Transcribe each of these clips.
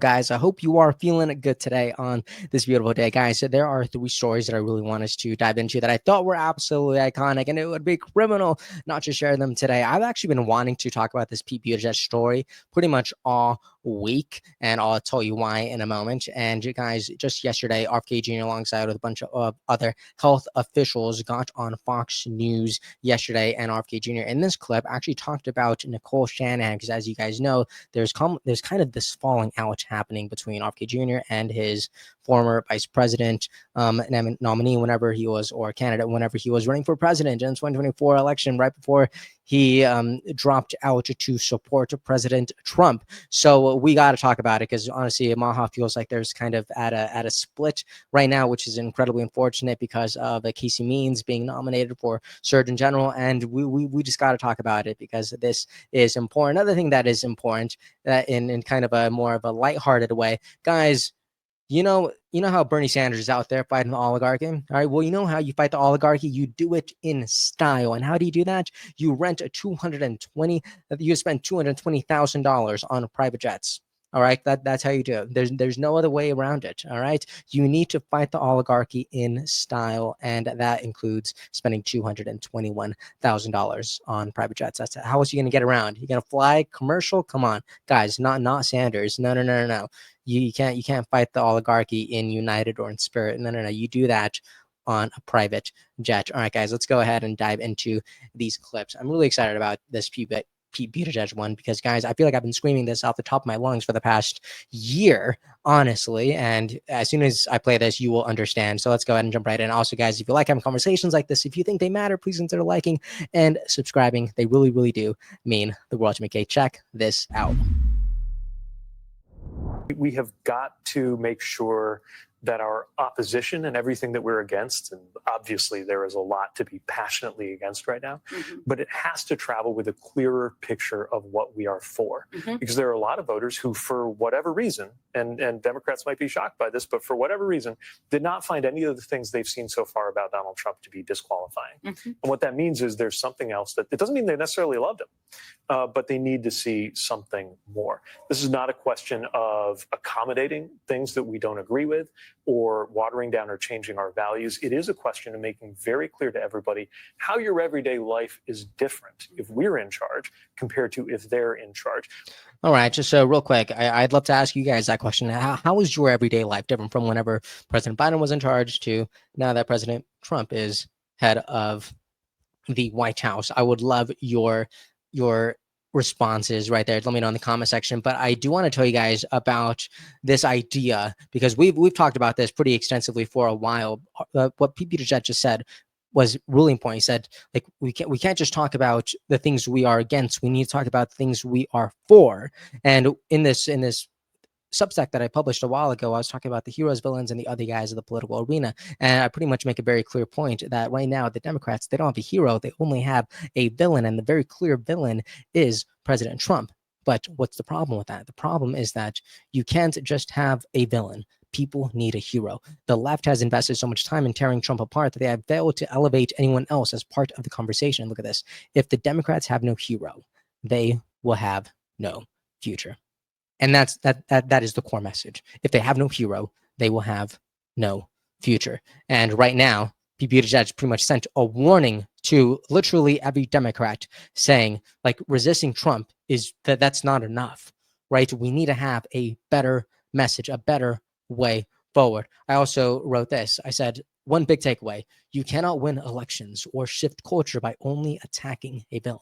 Guys, I hope you are feeling good today on this beautiful day. Guys, there are three stories that I really want us to dive into that I thought were absolutely iconic, and it would be criminal not to share them today. I've actually been wanting to talk about this Pete Buttigieg story pretty much all week, and I'll tell you why in a moment. And you guys, just yesterday, RFK Jr. alongside with a bunch of other health officials got on Fox News yesterday, and RFK Jr. in this clip actually talked about Nicole Shanahan, because as you guys know, there's kind of this falling out happening between RFK Jr. and his former vice president nominee whenever he was, or candidate whenever he was running for president in the 2024 election, right before he dropped out to support President Trump. So we got to talk about it, because honestly, Maha feels like there's kind of at a split right now, which is incredibly unfortunate because of Casey Means being nominated for Surgeon General, and we just got to talk about it because this is important. Another thing that is important, in kind of a more of a lighthearted way, guys. You know how Bernie Sanders is out there fighting the oligarchy. All right. Well, you know how you fight the oligarchy? You do it in style. And how do you do that? You rent you spend $220,000 on private jets. All right. That's how you do it. There's no other way around it. All right. You need to fight the oligarchy in style. And that includes spending $221,000 on private jets. That's how else are you going to get around? You're going to fly commercial? Come on, guys, not Sanders. No. You can't fight the oligarchy in United or in Spirit. No. You do that on a private jet. All right, guys, let's go ahead and dive into these clips. I'm really excited about this Pete Buttigieg one because, guys, I feel like I've been screaming this off the top of my lungs for the past year, honestly. And as soon as I play this, you will understand. So let's go ahead and jump right in. Also, guys, if you like having conversations like this, if you think they matter, please consider liking and subscribing. They really, really do mean the world to me. Okay, check this out. We have got to make sure that our opposition and everything that we're against, and obviously there is a lot to be passionately against right now, but it has to travel with a clearer picture of what we are for. Because there are a lot of voters who, for whatever reason, and Democrats might be shocked by this, but for whatever reason, did not find any of the things they've seen so far about Donald Trump to be disqualifying. And what that means is there's something else that, it doesn't mean they necessarily loved him, but they need to see something more. This is not a question of accommodating things that we don't agree with, or watering down or changing our values. It is a question of making very clear to everybody how your everyday life is different if we're in charge compared to if they're in charge. All right, just real quick, I'd love to ask you guys that question. How is your everyday life different from whenever President Biden was in charge to now that President Trump is head of the White House? I would love your responses right there. Let me know in the comment section. But I do want to tell you guys about this idea, because we've talked about this pretty extensively for a while. What Pete Buttigieg just said was really important. He said, like, we can't just talk about the things we are against. We need to talk about things we are for. And in this Substack that I published a while ago, I was talking about the heroes, villains, and the other guys of the political arena. And I pretty much make a very clear point that right now, the Democrats, they don't have a hero. They only have a villain. And the very clear villain is President Trump. But what's the problem with that? The problem is that you can't just have a villain. People need a hero. The left has invested so much time in tearing Trump apart that they have failed to elevate anyone else as part of the conversation. Look at this. If the Democrats have no hero, they will have no future. And that is the core message. If they have no hero, they will have no future. And right now, Pete Buttigieg pretty much sent a warning to literally every Democrat, saying, like, resisting Trump is that's not enough, right? We need to have a better message, a better way forward. I also wrote this. I said, one big takeaway: you cannot win elections or shift culture by only attacking a villain.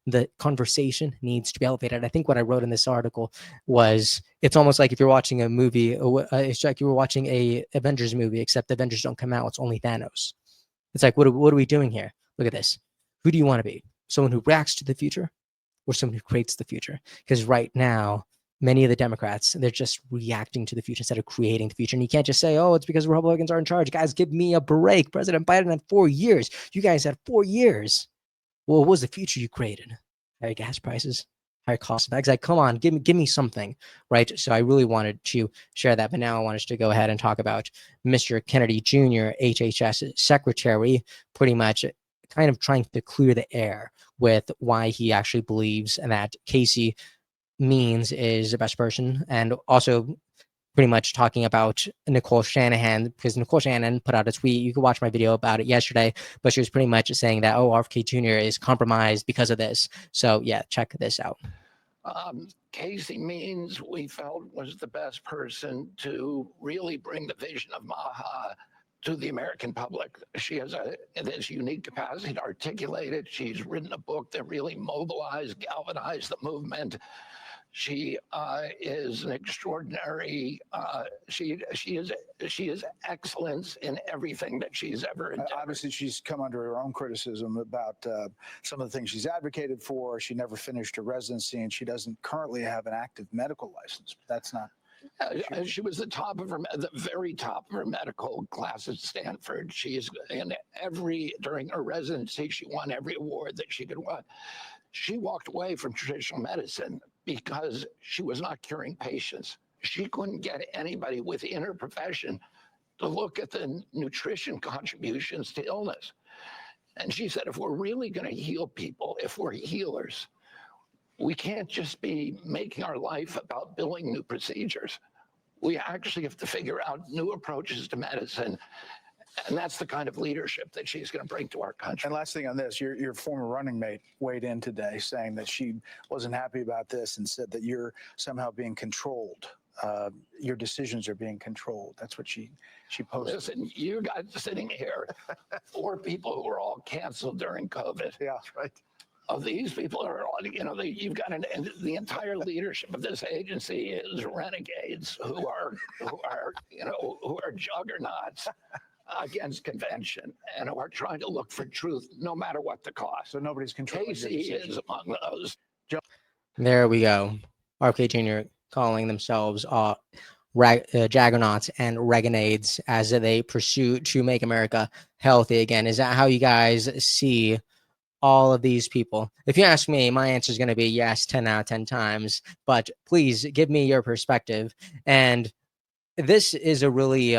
The conversation needs to be elevated. I think what I wrote in this article was, it's almost like if you're watching a movie, it's like you were watching a Avengers movie, except the Avengers don't come out. It's only Thanos. It's like, what are we doing here? Look at this. Who do you want to be? Someone who reacts to the future, or someone who creates the future? Because right now, many of the Democrats, they're just reacting to the future instead of creating the future. And you can't just say, oh, it's because Republicans are in charge. Guys, give me a break. President Biden had 4 years. You guys had 4 years. Well, what was the future you created? Higher gas prices, higher cost of eggs. Like, come on, give me something, right? So I really wanted to share that, but now I wanted to go ahead and talk about Mr. Kennedy Jr., HHS secretary, pretty much kind of trying to clear the air with why he actually believes that Casey Means is the best person, and also pretty much talking about Nicole Shanahan, because Nicole Shanahan put out a tweet. You can watch my video about it yesterday, but she was pretty much saying that, oh, RFK Jr. is compromised because of this. So yeah, check this out. Casey Means, we felt, was the best person to really bring the vision of MAHA to the American public. She has this unique capacity to articulate it. She's written a book that really mobilized, galvanized the movement. She is an extraordinary. She is excellence in everything that she's ever endeavored. Obviously, she's come under her own criticism about some of the things she's advocated for. She never finished her residency, and she doesn't currently have an active medical license. But that's not. She was the very top of her medical class at Stanford. She's during her residency, she won every award that she could win. She walked away from traditional medicine because she was not curing patients. She couldn't get anybody within her profession to look at the nutrition contributions to illness. And she said, if we're really going to heal people, if we're healers, we can't just be making our life about building new procedures. We actually have to figure out new approaches to medicine. And that's the kind of leadership that she's going to bring to our country. And last thing on this, your former running mate weighed in today saying that she wasn't happy about this and said that you're somehow being controlled. Your decisions are being controlled. That's what she posted. Listen, you guys sitting here, 4 people who were all canceled during COVID. Yeah, that's right. Of these people are, you've got the entire leadership of this agency is renegades who are juggernauts against convention and who are trying to look for truth no matter what the cost. So nobody's controlling. Casey is among those. There we go. RFK Jr. calling themselves juggernauts and renegades as they pursue to make America healthy again. Is that how you guys see all of these people? If you ask me, my answer is going to be yes, 10 out of 10 times. But please give me your perspective. And this is a really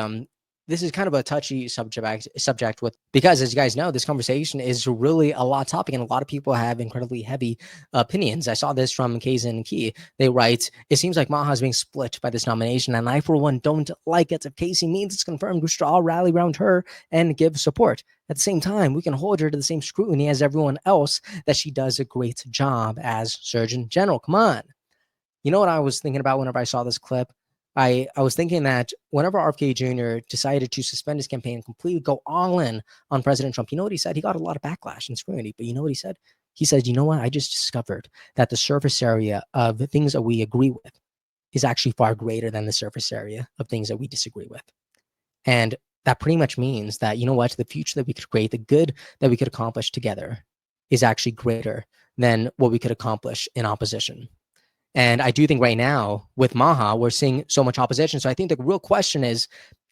this is kind of a touchy subject with, because as you guys know, this conversation is really a lot topic and a lot of people have incredibly heavy opinions. I saw this from Kazan Key. They write, it seems like Maha is being split by this nomination, and I, for one, don't like it. If Casey Means it's confirmed, we should all rally around her and give support. At the same time, we can hold her to the same scrutiny as everyone else that she does a great job as Surgeon General. Come on. You know what I was thinking about whenever I saw this clip? I was thinking that whenever RFK Jr. decided to suspend his campaign and completely go all in on President Trump, you know what he said? He got a lot of backlash and scrutiny, but you know what he said? He said, you know what? I just discovered that the surface area of the things that we agree with is actually far greater than the surface area of things that we disagree with. And that pretty much means that, you know what? The future that we could create, the good that we could accomplish together is actually greater than what we could accomplish in opposition. And I do think right now with Maha, we're seeing so much opposition. So I think the real question is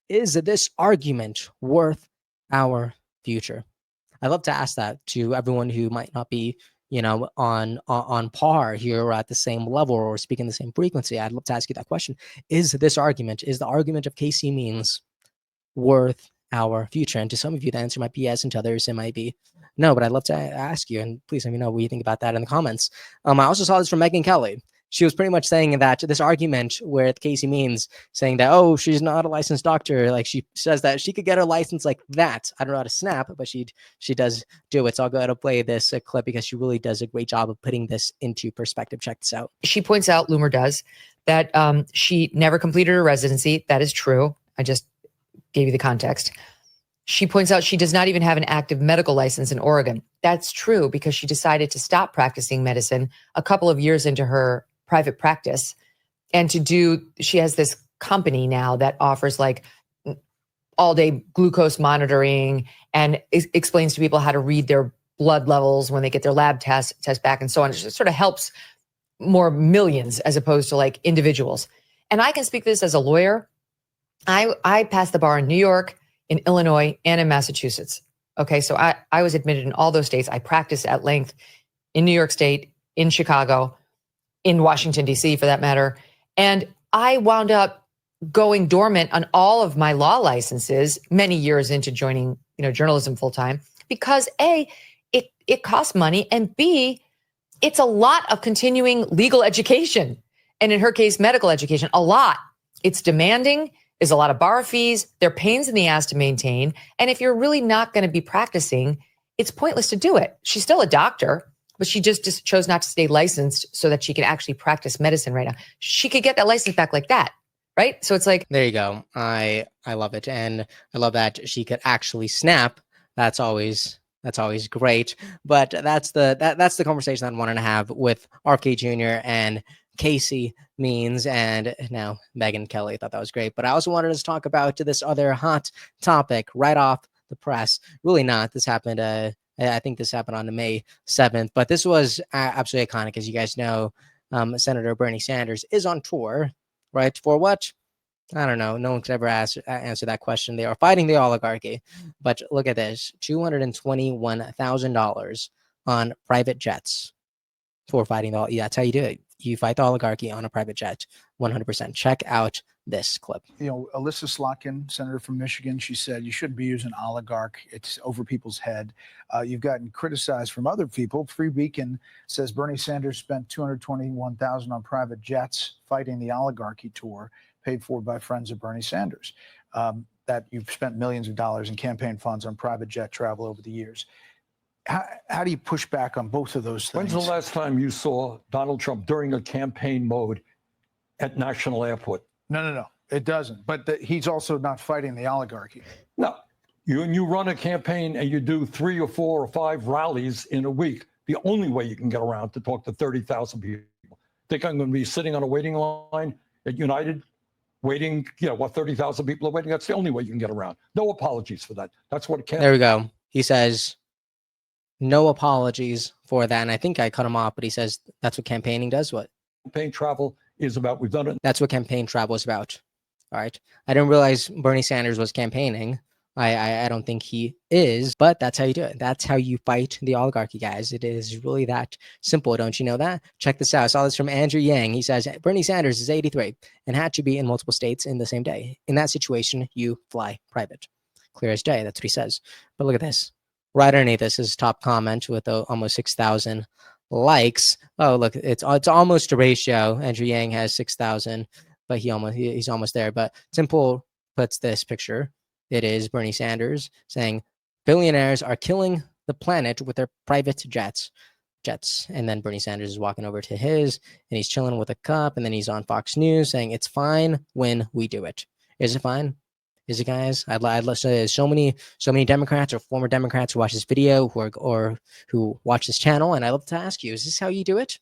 this argument worth our future? I'd love to ask that to everyone who might not be, on par here or at the same level or speaking the same frequency. I'd love to ask you that question. Is the argument of Casey Means worth our future? And to some of you, the answer might be yes, and to others, it might be no. But I'd love to ask you, and please let me know what you think about that in the comments. I also saw this from Megyn Kelly. She was pretty much saying that this argument with Casey Means saying that, oh, she's not a licensed doctor. Like she says that she could get her license like that. I don't know how to snap, but she does do it. So I'll go ahead and play this clip because she really does a great job of putting this into perspective. Check this out. She points out, Loomer does, that she never completed her residency. That is true. I just gave you the context. She points out she does not even have an active medical license in Oregon. That's true because she decided to stop practicing medicine a couple of years into her private practice. And she has this company now that offers like all day glucose monitoring and explains to people how to read their blood levels when they get their lab test back and so on. It just sort of helps more millions as opposed to like individuals. And I can speak this as a lawyer. I passed the bar in New York, in Illinois, and in Massachusetts. Okay. So I was admitted in all those states. I practiced at length in New York State, in Chicago, in Washington, D.C., for that matter. And I wound up going dormant on all of my law licenses many years into joining, journalism full time because A, it costs money, and B, it's a lot of continuing legal education. And in her case, medical education, a lot. It's demanding, is a lot of bar fees. They're pains in the ass to maintain. And if you're really not going to be practicing, it's pointless to do it. She's still a doctor, but she just chose not to stay licensed so that she could actually practice medicine right now. She could get that license back like that, right? So it's like, there you go. I love it, and I love that she could actually snap. That's always great. But that's the conversation that I wanted to have with RFK Jr. and Casey Means, and now Megyn Kelly. I thought that was great. But I also wanted to talk about this other hot topic right off the press. Really not. This happened. I think this happened on May 7th. But this was absolutely iconic, as you guys know. Senator Bernie Sanders is on tour, right? For what? I don't know. No one could ever answer that question. They are fighting the oligarchy. But look at this: $221,000 on private jets for fighting the. Yeah, that's how you do it. You fight the oligarchy on a private jet. 100%. Check out this clip. You know, Alyssa Slotkin, senator from Michigan, she said you shouldn't be using oligarch. It's over people's head. You've gotten criticized from other people. Free Beacon says Bernie Sanders spent $221,000 on private jets fighting the oligarchy tour, paid for by friends of Bernie Sanders. That you've spent millions of dollars in campaign funds on private jet travel over the years. How do you push back on both of those things? When's the last time you saw Donald Trump during a campaign mode at National Airport? No, it doesn't. But he's also not fighting the oligarchy. No. You run a campaign and you do 3 or 4 or 5 rallies in a week. The only way you can get around to talk to 30,000 people. Think I'm going to be sitting on a waiting line at United waiting, 30,000 people are waiting. That's the only way you can get around. No apologies for that. That's what there we go. He says, no apologies for that. And I think I cut him off, but he says that's what campaigning does. What campaign travel is about. We've done it. That's what campaign travel is about. All right. I didn't realize Bernie Sanders was campaigning. I don't think he is, but that's how you do it. That's how you fight the oligarchy, guys. It is really that simple. Don't you know that? Check this out. I saw this from Andrew Yang. He says, Bernie Sanders is 83 and had to be in multiple states in the same day. In that situation, you fly private. Clear as day. That's what he says. But look at this. Right underneath this is top comment with almost 6,000 likes. Oh, look, it's almost a ratio. Andrew Yang has 6,000, but he's almost there. But Simple puts this picture. It is Bernie Sanders saying billionaires are killing the planet with their private jets. And then Bernie Sanders is walking over to his, and he's chilling with a cup, and then he's on Fox News saying it's fine when we do it. Is it fine? Is it, guys? I'd love to say there's so many Democrats or former Democrats who watch this video who watch this channel, and I'd love to ask you, is this how you do it?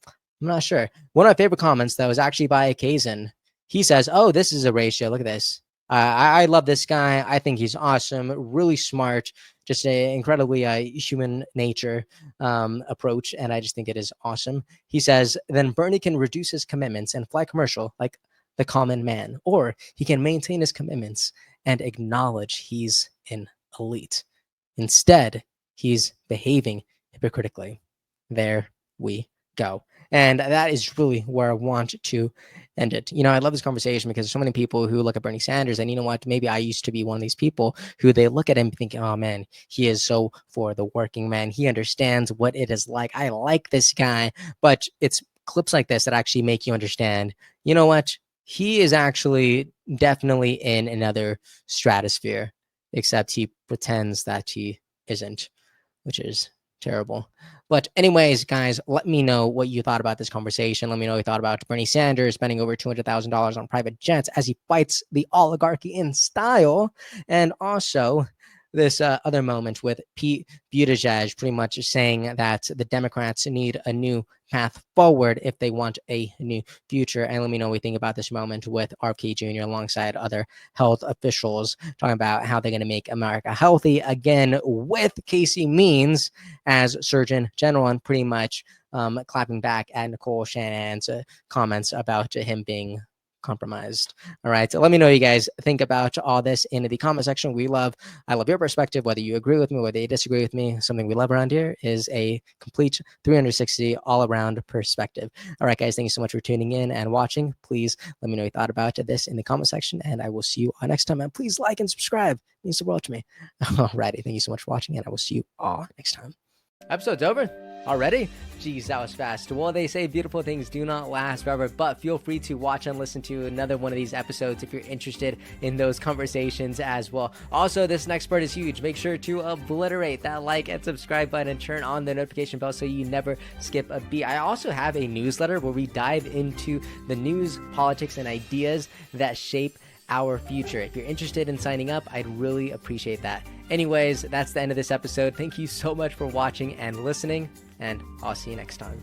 I'm not sure. One of my favorite comments, though, is actually by Kazan. He says, oh, this is a ratio. Look at this. I love this guy. I think he's awesome, really smart, just an incredibly human nature approach, and I just think it is awesome. He says, then Bernie can reduce his commitments and fly commercial like the common man, or he can maintain his commitments and acknowledge he's an elite. Instead, he's behaving hypocritically. There we go. And that is really where I want to end it. I love this conversation because there's so many people who look at Bernie Sanders, and you know what? Maybe I used to be one of these people who they look at him thinking, oh man, he is so for the working man. He understands what it is like. I like this guy. But it's clips like this that actually make you understand, you know what? He is actually definitely in another stratosphere, except he pretends that he isn't, which is terrible. But anyways, guys, let me know what you thought about this conversation. Let me know what you thought about Bernie Sanders spending over $200,000 on private jets as he fights the oligarchy in style. And also this other moment with Pete Buttigieg pretty much saying that the Democrats need a new path forward if they want a new future. And let me know what you think about this moment with RFK Jr. alongside other health officials talking about how they're going to make America healthy again, with Casey Means as Surgeon General, and pretty much clapping back at Nicole Shannon's comments about him being compromised. All right. So let me know what you guys think about all this in the comment section. I love your perspective, whether you agree with me, whether you disagree with me. Something we love around here is a complete 360 all around perspective. All right, guys, thank you so much for tuning in and watching. Please let me know what you thought about this in the comment section, and I will see you all next time. And please like and subscribe. It means the world to me. All righty. Thank you so much for watching, and I will see you all next time. Episode's over already? Geez, that was fast. Well, they say beautiful things do not last forever, but feel free to watch and listen to another one of these episodes if you're interested in those conversations as well. Also, this next part is huge. Make sure to obliterate that like and subscribe button and turn on the notification bell so you never skip a beat. I also have a newsletter where we dive into the news, politics, and ideas that shape our future. If you're interested in signing up, I'd really appreciate that. Anyways, that's the end of this episode. Thank you so much for watching and listening, and I'll see you next time.